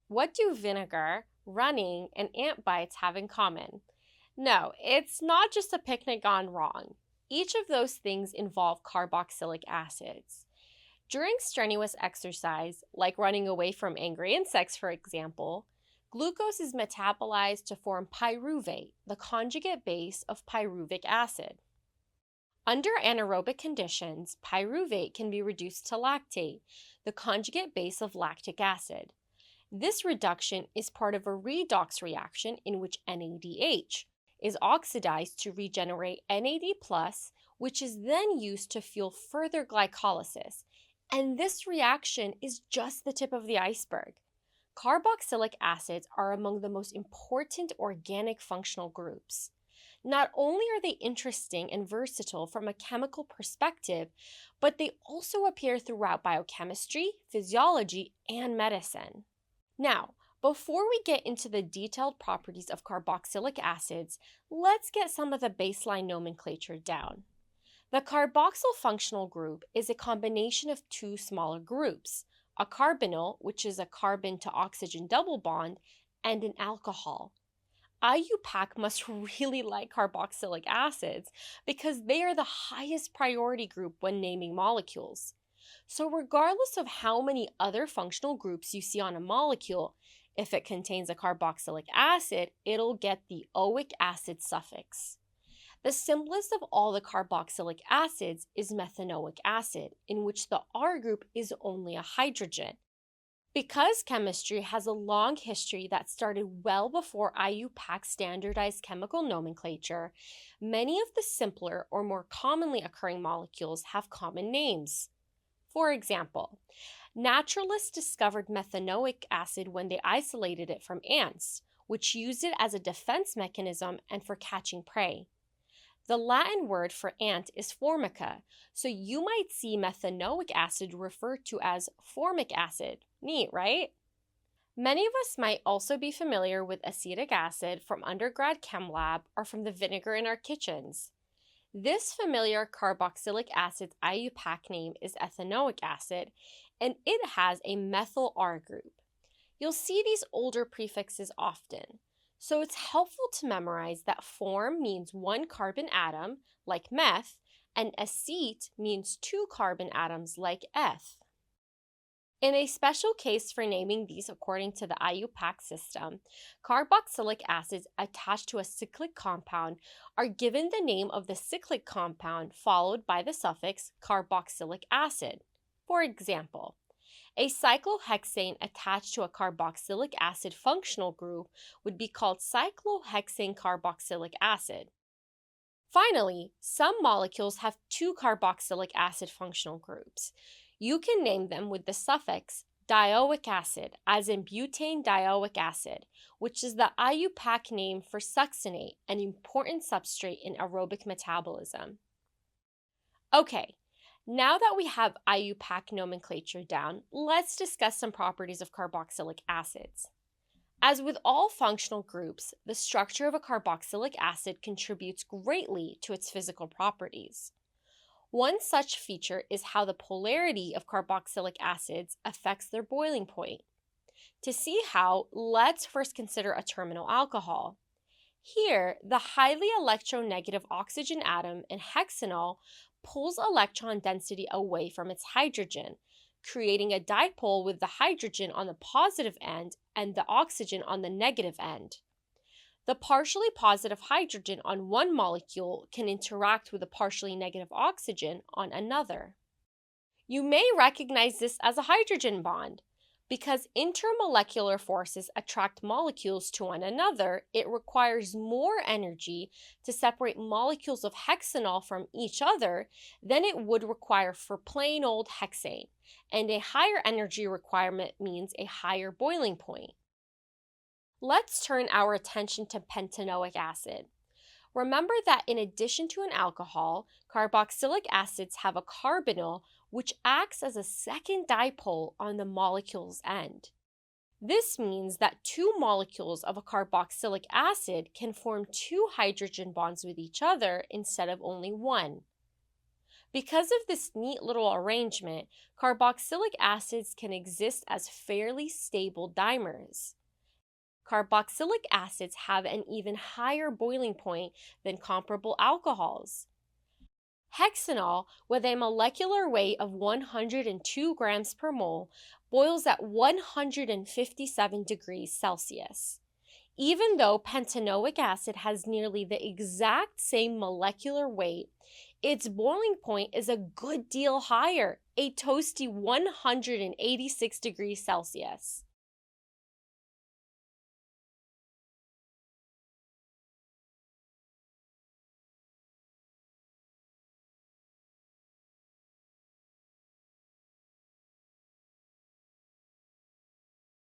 What do vinegar, running, and ant bites have in common? No, it's not just a picnic gone wrong. Each of those things involve carboxylic acids. During strenuous exercise, like running away from angry insects, for example, glucose is metabolized to form pyruvate, the conjugate base of pyruvic acid. Under anaerobic conditions, pyruvate can be reduced to lactate, the conjugate base of lactic acid. This reduction is part of a redox reaction in which NADH is oxidized to regenerate NAD+, which is then used to fuel further glycolysis. And this reaction is just the tip of the iceberg. Carboxylic acids are among the most important organic functional groups. Not only are they interesting and versatile from a chemical perspective, but they also appear throughout biochemistry, physiology, and medicine. Now, before we get into the detailed properties of carboxylic acids, let's get some of the baseline nomenclature down. The carboxyl functional group is a combination of two smaller groups, a carbonyl, which is a carbon to oxygen double bond, and an alcohol. IUPAC must really like carboxylic acids because they are the highest priority group when naming molecules. So regardless of how many other functional groups you see on a molecule, if it contains a carboxylic acid, it'll get the oic acid suffix. The simplest of all the carboxylic acids is methanoic acid, in which the R group is only a hydrogen. Because chemistry has a long history that started well before IUPAC standardized chemical nomenclature, many of the simpler or more commonly occurring molecules have common names. For example, naturalists discovered methanoic acid when they isolated it from ants, which used it as a defense mechanism and for catching prey. The Latin word for ant is formica, so you might see methanoic acid referred to as formic acid. Neat, right? Many of us might also be familiar with acetic acid from undergrad chem lab or from the vinegar in our kitchens. This familiar carboxylic acid's IUPAC name is ethanoic acid, and it has a methyl R group. You'll see these older prefixes often, so it's helpful to memorize that form means one carbon atom, like meth, and acete means two carbon atoms, like eth. In a special case for naming these according to the IUPAC system, carboxylic acids attached to a cyclic compound are given the name of the cyclic compound followed by the suffix carboxylic acid. For example, a cyclohexane attached to a carboxylic acid functional group would be called cyclohexane carboxylic acid. Finally, some molecules have two carboxylic acid functional groups. You can name them with the suffix dioic acid, as in butane dioic acid, which is the IUPAC name for succinate, an important substrate in aerobic metabolism. Okay, now that we have IUPAC nomenclature down, let's discuss some properties of carboxylic acids. As with all functional groups, the structure of a carboxylic acid contributes greatly to its physical properties. One such feature is how the polarity of carboxylic acids affects their boiling point. To see how, let's first consider a terminal alcohol. Here, the highly electronegative oxygen atom in hexanol pulls electron density away from its hydrogen, creating a dipole with the hydrogen on the positive end and the oxygen on the negative end. The partially positive hydrogen on one molecule can interact with the partially negative oxygen on another. You may recognize this as a hydrogen bond. Because intermolecular forces attract molecules to one another, it requires more energy to separate molecules of hexanol from each other than it would require for plain old hexane, and a higher energy requirement means a higher boiling point. Let's turn our attention to pentanoic acid. Remember that in addition to an alcohol, carboxylic acids have a carbonyl which acts as a second dipole on the molecule's end. This means that two molecules of a carboxylic acid can form two hydrogen bonds with each other instead of only one. Because of this neat little arrangement, carboxylic acids can exist as fairly stable dimers. Carboxylic acids have an even higher boiling point than comparable alcohols. Hexanol, with a molecular weight of 102 grams per mole, boils at 157 degrees Celsius. Even though pentanoic acid has nearly the exact same molecular weight, its boiling point is a good deal higher, a toasty 186 degrees Celsius.